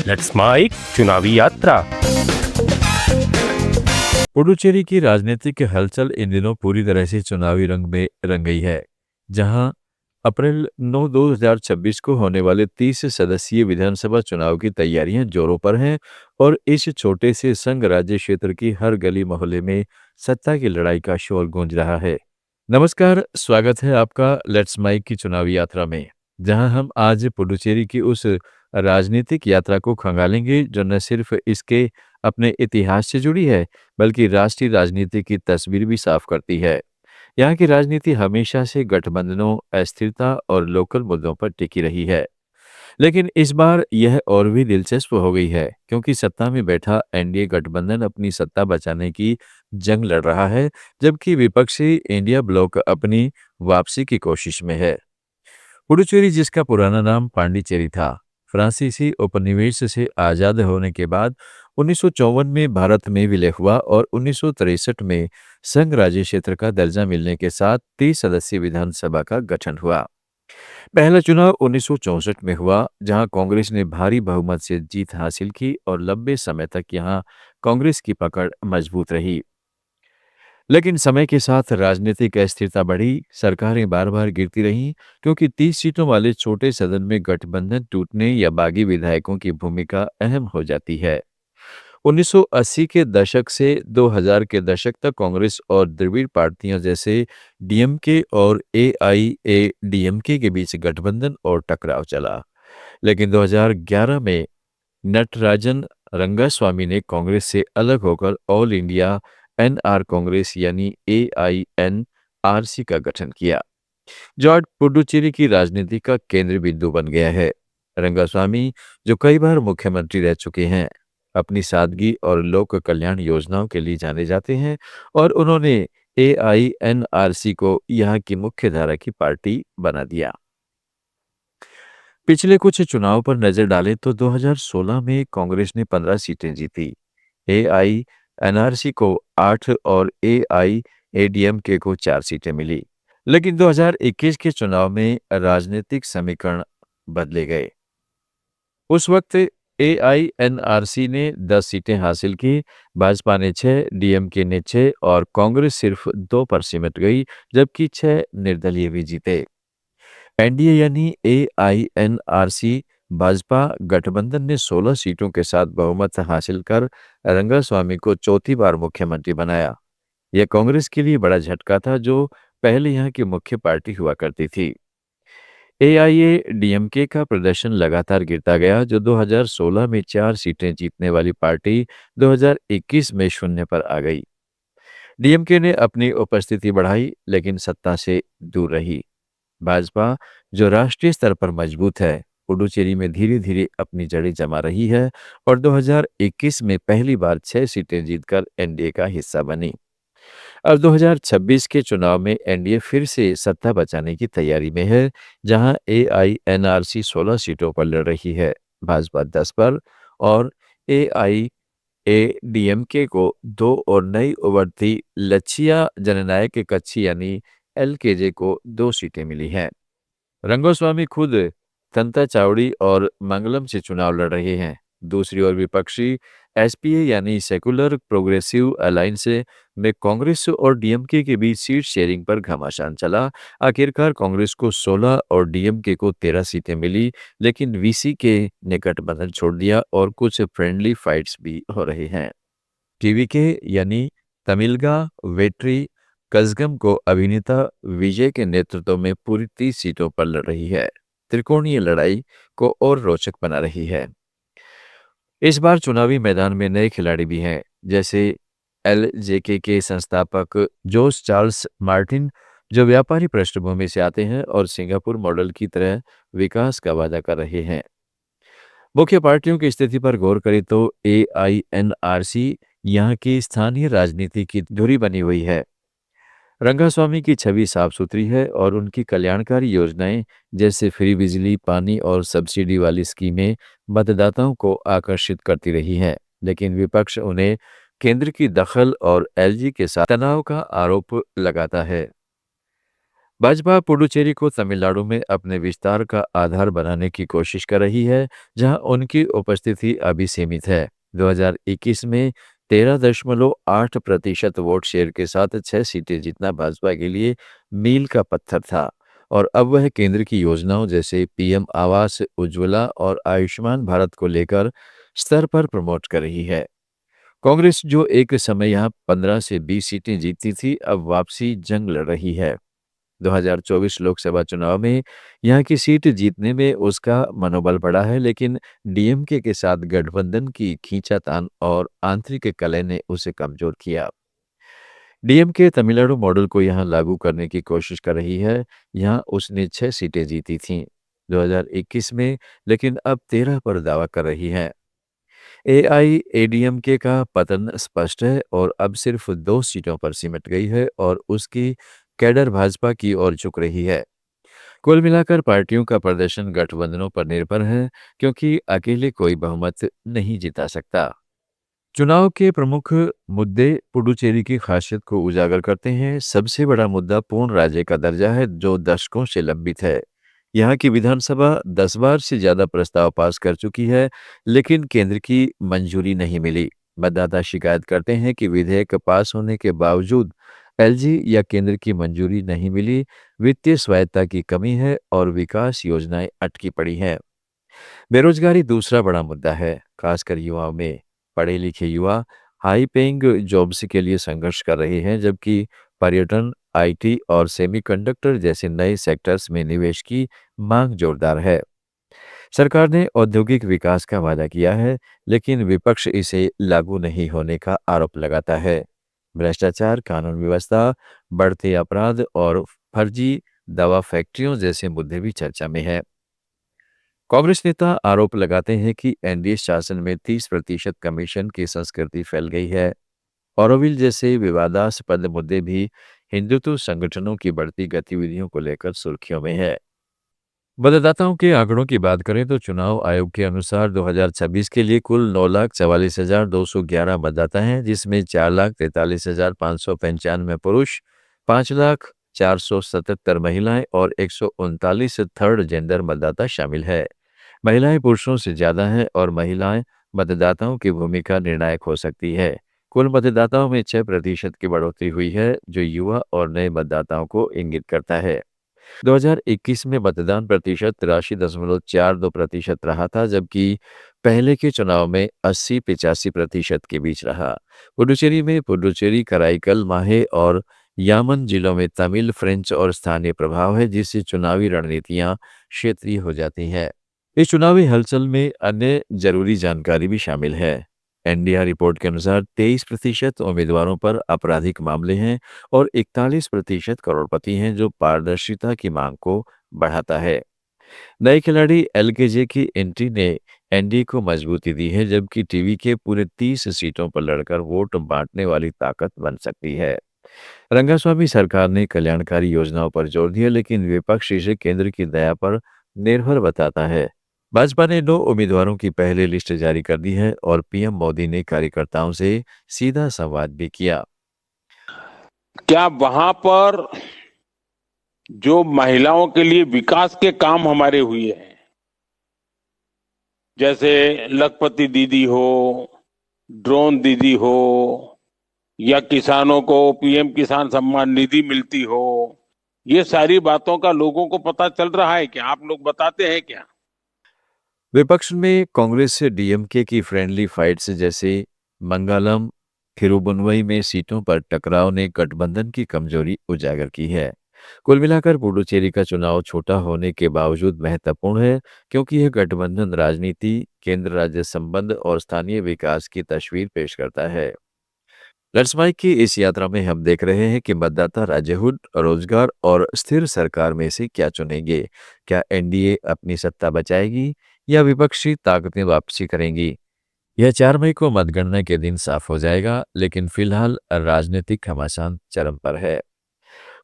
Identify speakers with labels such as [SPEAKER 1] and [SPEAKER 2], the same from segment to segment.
[SPEAKER 1] Let's mic चुनावी यात्रा।
[SPEAKER 2] पुडुचेरी की राजनीतिक हलचल इन दिनों पूरी तरह से चुनावी रंग में रंग गई है, जहां अप्रैल 9 2026 को होने वाले 30 सदस्यीय विधानसभा चुनाव की तैयारियां जोरों पर हैं और इस छोटे से संघ राज्य क्षेत्र की हर गली मोहल्ले में सत्ता की लड़ाई का शोर गूंज रहा है। नमस्कार, स्वागत है आपका लेट्स माइक की चुनावी यात्रा में, जहां हम आज पुडुचेरी की उस राजनीतिक यात्रा को खंगालेंगे जो न सिर्फ इसके अपने इतिहास से जुड़ी है, बल्कि राष्ट्रीय राजनीति की तस्वीर भी साफ करती है। यहाँ की राजनीति हमेशा से गठबंधनों, अस्थिरता और लोकल मुद्दों पर टिकी रही है। लेकिन इस बार यह और भी दिलचस्प हो गई है, क्योंकि सत्ता में बैठा एनडीए गठबंधन अपनी सत्ता बचाने की जंग लड़ रहा है, जबकि विपक्षी इंडिया ब्लॉक अपनी वापसी की कोशिश में है। पुडुचेरी, जिसका पुराना नाम पांडिचेरी था, फ्रांसीसी उपनिवेश से आजाद होने के बाद 1954 में भारत में विलय हुआ और 1963 में संघ राज्य क्षेत्र का दर्जा मिलने के साथ 30 सदस्यीय विधानसभा का गठन हुआ। पहला चुनाव 1964 में हुआ, जहां कांग्रेस ने भारी बहुमत से जीत हासिल की और लंबे समय तक यहां कांग्रेस की पकड़ मजबूत रही। लेकिन समय के साथ राजनीतिक अस्थिरता बढ़ी, सरकारें बार-बार गिरती रहीं, क्योंकि 30 सीटों वाले छोटे सदन में गठबंधन टूटने या बागी विधायकों की भूमिका अहम हो जाती है। 1980 के दशक से 2000 के दशक तक कांग्रेस और द्रविड़ पार्टियों जैसे डीएमके और एआईएडीएमके के बीच गठबंधन और टकराव चला। लेकिन 2011 में नटराजन रंगास्वामी ने कांग्रेस से अलग होकर ऑल इंडिया एनआर कांग्रेस यानी एआईएनआरसी का गठन किया, जो आज पुडुचेरी की राजनीति का केंद्र बिंदु बन गया है। रंगास्वामी, जो कई बार मुख्यमंत्री रह चुके हैं, अपनी सादगी और लोक कल्याण योजनाओं के लिए जाने जाते हैं और उन्होंने एआईएनआरसी को यहाँ की मुख्य धारा की पार्टी बना दिया। पिछले कुछ चुनाव पर नजर डालें तो 2016 में कांग्रेस ने 15 सीटें जीती, एआईएनआरसी को 8 और एआईएडीएमके को 4 सीटें मिली। लेकिन 2021 के चुनाव में राजनीतिक समीकरण बदले गए। उस वक्त एआईएनआरसी ने 10 सीटें हासिल की, भाजपा ने 6, डीएमके ने 6 और कांग्रेस सिर्फ 2 पर सिमट गई, जबकि 6 निर्दलीय भी जीते। एनडीए यानी एआईएनआरसी भाजपा गठबंधन ने 16 सीटों के साथ बहुमत हासिल कर रंगास्वामी को चौथी बार मुख्यमंत्री बनाया। यह कांग्रेस के लिए बड़ा झटका था, जो पहले यहाँ की मुख्य पार्टी हुआ करती थी। एआईएडीएमके का प्रदर्शन लगातार गिरता गया, जो 2016 में 4 सीटें जीतने वाली पार्टी 2021 में शून्य पर आ गई। डीएमके ने अपनी उपस्थिति बढ़ाई, लेकिन सत्ता से दूर रही। भाजपा, जो राष्ट्रीय स्तर पर मजबूत है, पुडुचेरी में धीरे-धीरे अपनी जड़ें जमा रही है और 2021 में पहली बार 6 सीटें जीतकर एनडीए का हिस्सा बनी। अब 2026 के चुनाव में एनडीए फिर से सत्ता बचाने की तैयारी में है, जहां एआईएनआरसी 16 सीटों पर लड़ रही है, भाजपा 10 पर और एआईएडीएमके को 2 और नई उभरती लच्छिया जननायक कच्छी यानी एलकेजे को 2 सीटें मिली हैं। रंगोस्वामी खुद तंताचावड़ी और मंगलम से चुनाव लड़ रहे हैं। दूसरी ओर विपक्षी एसपीए यानी सेकुलर प्रोग्रेसिव अलायंस में कांग्रेस और डीएमके के बीच सीट शेयरिंग पर घमासान चला। आखिरकार कांग्रेस को 16 और डीएमके को 13 सीटें मिली, लेकिन वीसीके ने गठबंधन छोड़ दिया और कुछ फ्रेंडली फाइट्स भी हो रहे हैं। टीवीके यानी तमिलगा वेट्री कज़गम को अभिनेता विजय के नेतृत्व में पूरी 30 सीटों पर लड़ रही है। त्रिकोणीय लड़ाई को और रोचक बना रही है। इस बार चुनावी मैदान में नए खिलाड़ी भी हैं, जैसे एलजेके के संस्थापक जोस चार्ल्स मार्टिन, जो व्यापारी पृष्ठभूमि से आते हैं और सिंगापुर मॉडल की तरह विकास का वादा कर रहे हैं। मुख्य पार्टियों की स्थिति पर गौर करें तो एआईएनआरसी यहाँ की स्थानीय राजनीति की धुरी बनी हुई है। रंगास्वामी की छवि साफ सुथरी है और उनकी कल्याणकारी योजनाएं जैसे फ्री बिजली, पानी और सब्सिडी वाली स्कीमें मतदाताओं को आकर्षित करती रही हैं। लेकिन विपक्ष उन्हें केंद्र की दखल और एलजी के साथ तनाव का आरोप लगाता है। भाजपा पुडुचेरी को तमिलनाडु में अपने विस्तार का आधार बनाने की कोशिश कर रही है, जहां उनकी उपस्थिति अभी सीमित है। 2021 में 13.8% वोट शेयर के साथ 6 सीटें जीतना भाजपा के लिए मील का पत्थर था और अब वह केंद्र की योजनाओं जैसे पीएम आवास, उज्ज्वला और आयुष्मान भारत को लेकर स्तर पर प्रमोट कर रही है। कांग्रेस, जो एक समय यहां 15 से 20 सीटें जीतती थी, अब वापसी जंग लड़ रही है। 2024 लोकसभा चुनाव में यहां की सीट जीतने में उसका मनोबल बढ़ा है, लेकिन डीएमके के साथ गठबंधन की खींचातान और आंतरिक कलह ने उसे कमजोर किया। डीएमके तमिलनाडु मॉडल को यहां लागू करने की कोशिश कर रही है। यहां उसने 6 सीटें जीती थीं 2021 में, लेकिन अब 13 पर दावा कर रही है। एआईएडीएमके का पतन स्पष्ट है और अब सिर्फ 2 सीटों पर सिमट गई है और उसकी कैडर भाजपा की ओर झुक रही है। कुल मिलाकर पार्टियों का प्रदर्शन गठबंधनों पर निर्भर है, क्योंकि अकेले कोई बहुमत नहीं जिता सकता। चुनाव के प्रमुख मुद्दे पुडुचेरी की खासियत को उजागर करते हैं। सबसे बड़ा मुद्दा पूर्ण राज्य का दर्जा है, जो दशकों से लंबित है। यहाँ की विधानसभा 10 बार से ज्यादा प्रस्ताव पास कर चुकी है, लेकिन केंद्र की मंजूरी नहीं मिली। मतदाता शिकायत करते हैं कि विधेयक पास होने के बावजूद एलजी या केंद्र की मंजूरी नहीं मिली, वित्तीय स्वायत्ता की कमी है और विकास योजनाएं अटकी पड़ी हैं। बेरोजगारी दूसरा बड़ा मुद्दा है, खासकर युवाओं में। पढ़े लिखे युवा हाई पेइंग जॉब्स के लिए संघर्ष कर रहे हैं, जबकि पर्यटन, आईटी और सेमीकंडक्टर जैसे नए सेक्टर्स में निवेश की मांग जोरदार है। सरकार ने औद्योगिक विकास का वादा किया है, लेकिन विपक्ष इसे लागू नहीं होने का आरोप लगाता है। भ्रष्टाचार, कानून व्यवस्था, बढ़ते अपराध और फर्जी दवा फैक्ट्रियों जैसे मुद्दे भी चर्चा में है। कांग्रेस नेता आरोप लगाते हैं कि एनडीए शासन में 30% कमीशन की संस्कृति फैल गई है। ऑरोविल जैसे विवादास्पद मुद्दे भी हिंदुत्व संगठनों की बढ़ती गतिविधियों को लेकर सुर्खियों में है। मतदाताओं के आंकड़ों की बात करें तो चुनाव आयोग के अनुसार 2026 के लिए कुल 9,44,211 मतदाता हैं, जिसमें 4,43,595 पुरुष, 5,04,77 महिलाएं और 139 थर्ड जेंडर मतदाता शामिल है। महिलाएं पुरुषों से ज्यादा हैं और महिलाएं मतदाताओं की भूमिका निर्णायक हो सकती है। कुल मतदाताओं में 6% की बढ़ोतरी हुई है, जो युवा और नए मतदाताओं को इंगित करता है। 2021 में मतदान प्रतिशत 83.42% रहा था, जबकि पहले के चुनाव में 80-85% के बीच रहा। पुडुचेरी में पुडुचेरी, कराईकल, माहे और यामन जिलों में तमिल, फ्रेंच और स्थानीय प्रभाव है, जिससे चुनावी रणनीतियां क्षेत्रीय हो जाती हैं। इस चुनावी हलचल में अन्य जरूरी जानकारी भी शामिल है। एनडीआर रिपोर्ट के अनुसार 23% उम्मीदवारों पर आपराधिक मामले हैं और 41% करोड़पति हैं, जो पारदर्शिता की मांग को बढ़ाता है। नए खिलाड़ी एलकेजे की एंट्री ने एनडीए को मजबूती दी है, जबकि टीवी के पूरे 30 सीटों पर लड़कर वोट बांटने वाली ताकत बन सकती है। रंगास्वामी सरकार ने कल्याणकारी योजनाओं पर जोर दिया, लेकिन विपक्ष इसे केंद्र की दया पर निर्भर बताता है। भाजपा ने 9 उम्मीदवारों की पहली लिस्ट जारी कर दी है और पीएम मोदी ने कार्यकर्ताओं से सीधा संवाद भी किया।
[SPEAKER 3] क्या वहां पर जो महिलाओं के लिए विकास के काम हमारे हुए हैं, जैसे लखपति दीदी हो, ड्रोन दीदी हो, या किसानों को पीएम किसान सम्मान निधि मिलती हो, ये सारी बातों का लोगों को पता चल रहा है क्या? आप लोग बताते हैं क्या?
[SPEAKER 2] विपक्ष में कांग्रेस से डीएमके की फ्रेंडली फाइट्स जैसे मंगलम थिरुवन्नमई में सीटों पर टकराव ने गठबंधन की कमजोरी उजागर की है। कुल मिलाकर पुडुचेरी का चुनाव छोटा होने के बावजूद महत्वपूर्ण है, क्योंकि यह गठबंधन राजनीति, केंद्र राज्य संबंध और स्थानीय विकास की तस्वीर पेश करता है। लक्ष्मण की इस यात्रा में हम देख रहे हैं कि मतदाता राज्यहुड, रोजगार और स्थिर सरकार में से क्या चुनेंगे। क्या एनडीए अपनी सत्ता बचाएगी या विपक्षी ताकतें वापसी करेंगी? यह 4 मई को मतगणना के दिन साफ हो जाएगा, लेकिन फिलहाल राजनीतिक घमासान चरम पर है।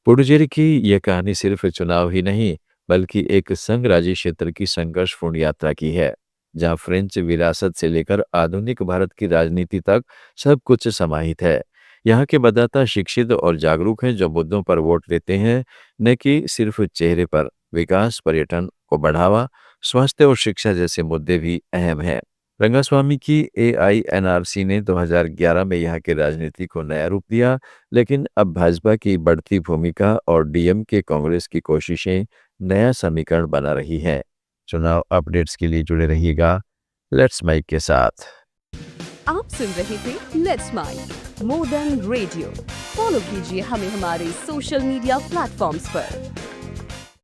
[SPEAKER 2] पुडुचेरी की यह कहानी सिर्फ चुनाव ही नहीं, बल्कि एक संघ राज्य क्षेत्र की संघर्षपूर्ण यात्रा की है, जहां फ्रेंच विरासत से लेकर आधुनिक भारत की राजनीति तक सब कुछ समाहित है। यहाँ के मतदाता शिक्षित और जागरूक हैं जो मुद्दों पर वोट देते हैं, न कि सिर्फ चेहरे पर। विकास, पर्यटन को बढ़ावा, स्वास्थ्य और शिक्षा जैसे मुद्दे भी अहम हैं। रंगास्वामी की AINRC ने 2011 में यहाँ की राजनीति को नया रूप दिया, लेकिन अब भाजपा की बढ़ती भूमिका और DMK कांग्रेस की कोशिशें नया समीकरण बना रही हैं। चुनाव अपडेट्स के लिए जुड़े रहिएगा लेट्स माइक के साथ।
[SPEAKER 4] आप सुन रहे थे let's mike more than radio. Follow कीजिए हमें हमारे सोशल मीडिया प्लेटफॉर्म्स पर।